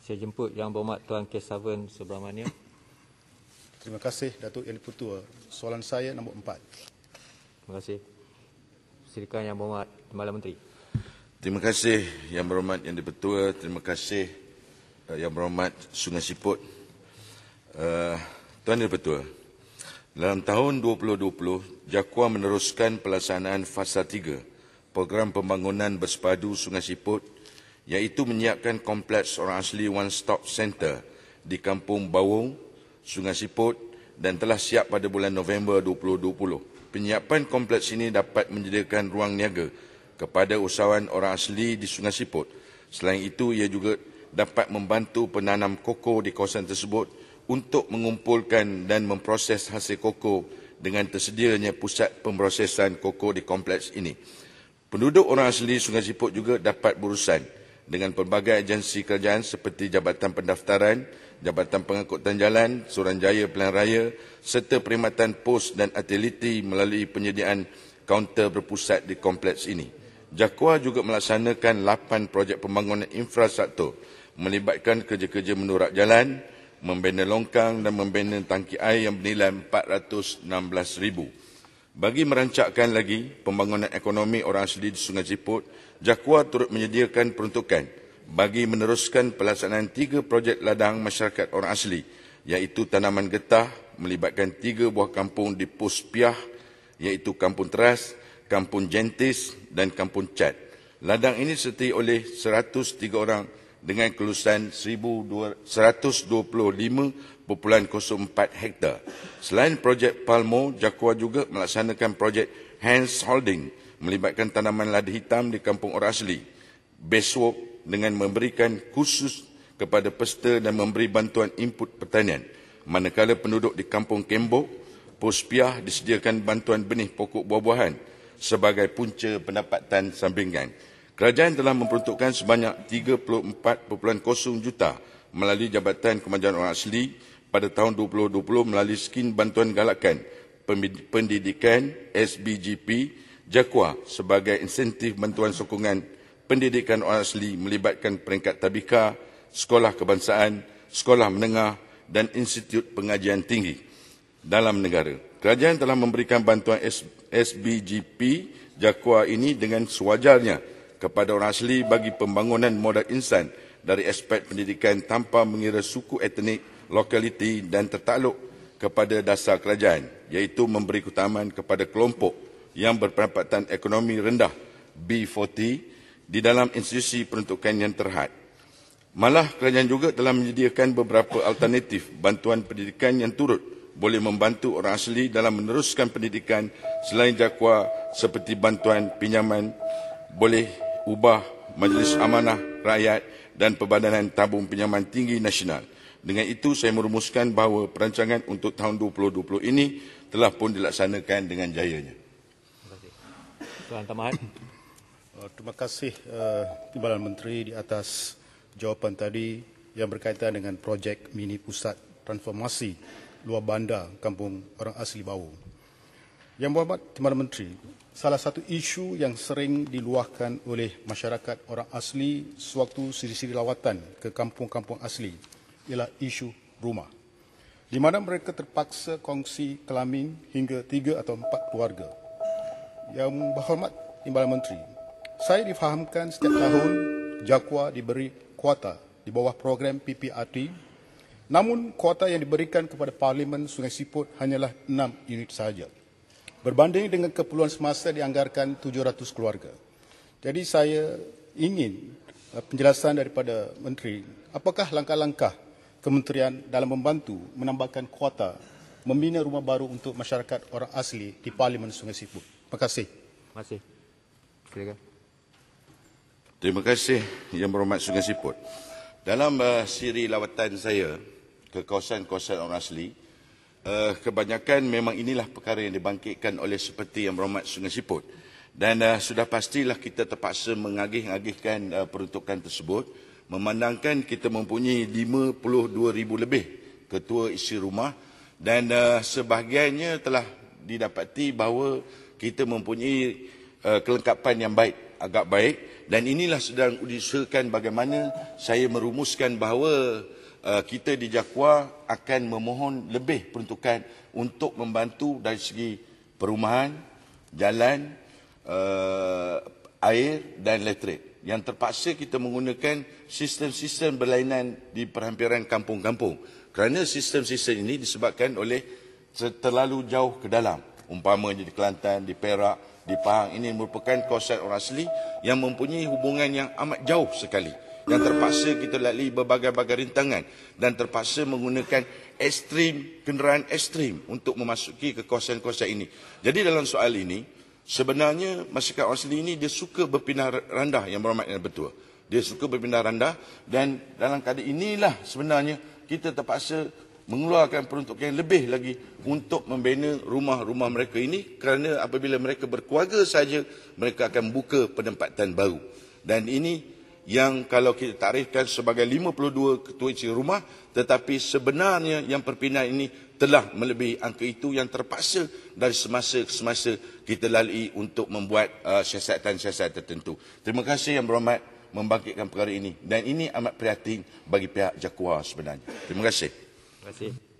Saya jemput Yang Berhormat Tuan Kesavan Subramaniam. Terima kasih Datuk Yang di-Pertua. Soalan saya nombor 4. Terima kasih. Silakan Yang Berhormat Timbalan Menteri. Terima kasih Yang Berhormat Yang di-Pertua. Terima kasih Yang Berhormat Sungai Siput. Tuan Yang di-Pertua, dalam tahun 2020, JAKUA meneruskan pelaksanaan fasa 3 program pembangunan bersepadu Sungai Siput, iaitu menyiapkan kompleks orang asli One Stop Center di Kampung Bawung, Sungai Siput dan telah siap pada bulan November 2020. Penyiapan kompleks ini dapat menyediakan ruang niaga kepada usahawan orang asli di Sungai Siput. Selain itu, ia juga dapat membantu penanam koko di kawasan tersebut untuk mengumpulkan dan memproses hasil koko dengan tersedianya pusat pemprosesan koko di kompleks ini. Penduduk orang asli Sungai Siput juga dapat berurusan dengan pelbagai agensi kerajaan seperti Jabatan Pendaftaran, Jabatan Pengangkutan Jalan, Suruhanjaya Pilihan Raya serta Perkhidmatan Pos dan Utiliti melalui penyediaan kaunter berpusat di kompleks ini. JAKUA juga melaksanakan 8 projek pembangunan infrastruktur melibatkan kerja-kerja menurak jalan, membina longkang dan membina tangki air yang bernilai RM416,000. Bagi merancangkan lagi pembangunan ekonomi orang asli di Sungai Siput, JAKUA turut menyediakan peruntukan bagi meneruskan pelaksanaan 3 projek ladang masyarakat orang asli, iaitu tanaman getah melibatkan 3 buah kampung di Pos Piah, iaitu Kampung Teras, Kampung Jentis dan Kampung Cat. Ladang ini disertai oleh 103 orang dengan kelulusan 125.04 hektar. Selain projek Palmo, JAKUA juga melaksanakan projek Hands Holding melibatkan tanaman lada hitam di kampung orang asli, Bestwork dengan memberikan khusus kepada peserta dan memberi bantuan input pertanian. Manakala penduduk di kampung Kembok, Pos Piah disediakan bantuan benih pokok buah-buahan sebagai punca pendapatan sampingan. Kerajaan telah memperuntukkan sebanyak 34.0 juta melalui Jabatan Kemajuan Orang Asli pada tahun 2020 melalui skim bantuan galakan pendidikan SBGP JAKUA sebagai insentif bantuan sokongan pendidikan orang asli melibatkan peringkat tabika, sekolah kebangsaan, sekolah menengah dan institut pengajian tinggi dalam negara. Kerajaan telah memberikan bantuan SBGP JAKUA ini dengan sewajarnya kepada orang asli bagi pembangunan modal insan dari aspek pendidikan tanpa mengira suku etnik, lokaliti dan tertakluk kepada dasar kerajaan, iaitu memberi keutamaan kepada kelompok yang berpendapatan ekonomi rendah B40 di dalam institusi peruntukan yang terhad. Malah kerajaan juga telah menyediakan beberapa alternatif bantuan pendidikan yang turut boleh membantu orang asli dalam meneruskan pendidikan selain JAKUA seperti bantuan pinjaman boleh ubah Majlis Amanah Rakyat dan Perbadanan Tabung Pinjaman Tinggi Nasional. Dengan itu, saya merumuskan bahawa perancangan untuk tahun 2020 ini telah pun dilaksanakan dengan jayanya. Terima kasih. Tuan Tamahat. Terima kasih Timbalan Menteri di atas jawapan tadi yang berkaitan dengan projek mini pusat transformasi luar bandar Kampung Orang Asli Bawung. Yang Berhormat Timbalan Menteri, salah satu isu yang sering diluahkan oleh masyarakat orang asli sewaktu siri-siri lawatan ke kampung-kampung asli ialah isu rumah, di mana mereka terpaksa kongsi kelamin hingga 3 atau 4 keluarga. Yang Berhormat Timbalan Menteri, saya difahamkan setiap tahun JAKUA diberi kuota di bawah program PPRT, namun kuota yang diberikan kepada Parlimen Sungai Siput hanyalah 6 unit sahaja, berbanding dengan keperluan semasa dianggarkan 700 keluarga. Jadi saya ingin penjelasan daripada Menteri, apakah langkah-langkah Kementerian dalam membantu menambahkan kuota membina rumah baru untuk masyarakat orang asli di Parlimen Sungai Siput. Terima kasih. Terima kasih. Silakan. Terima kasih Yang Berhormat Sungai Siput. Dalam siri lawatan saya ke kawasan-kawasan orang asli, kebanyakan memang inilah perkara yang dibangkitkan oleh seperti Yang Berhormat Sungai Siput. Dan sudah pastilah kita terpaksa mengagih-agihkan peruntukan tersebut, memandangkan kita mempunyai 52,000 lebih ketua isi rumah dan sebahagiannya telah didapati bahawa kita mempunyai kelengkapan yang baik, agak baik, Dan inilah sedang diusahakan bagaimana saya merumuskan bahawa kita di Jaguar akan memohon lebih peruntukan untuk membantu dari segi perumahan, jalan, air dan elektrik. Yang terpaksa kita menggunakan sistem-sistem berlainan di perhampiran kampung-kampung. Kerana sistem-sistem ini disebabkan oleh terlalu jauh ke dalam. Umpamanya di Kelantan, di Perak, di Pahang, ini merupakan kawasan orang asli yang mempunyai hubungan yang amat jauh sekali. Yang terpaksa kita lalui berbagai-bagai rintangan dan terpaksa menggunakan kenderaan ekstrim untuk memasuki ke kawasan-kawasan ini. Jadi dalam soal ini, sebenarnya masyarakat orang asli ini dia suka berpindah randah, yang berhormat dan betul. Dia suka berpindah randah dan dalam keadaan inilah sebenarnya kita terpaksa mengeluarkan peruntukan yang lebih lagi untuk membina rumah-rumah mereka ini, kerana apabila mereka berkeluarga saja, mereka akan buka penempatan baru. Dan ini yang kalau kita tarifkan sebagai 52 ketua isi rumah, tetapi sebenarnya yang perpindahan ini telah melebihi angka itu yang terpaksa dari semasa ke semasa kita lalui untuk membuat siasatan-siasatan tertentu. Terima kasih yang berhormat membangkitkan perkara ini, dan ini amat prihatin bagi pihak Jaguar sebenarnya. Terima kasih. Terima kasih.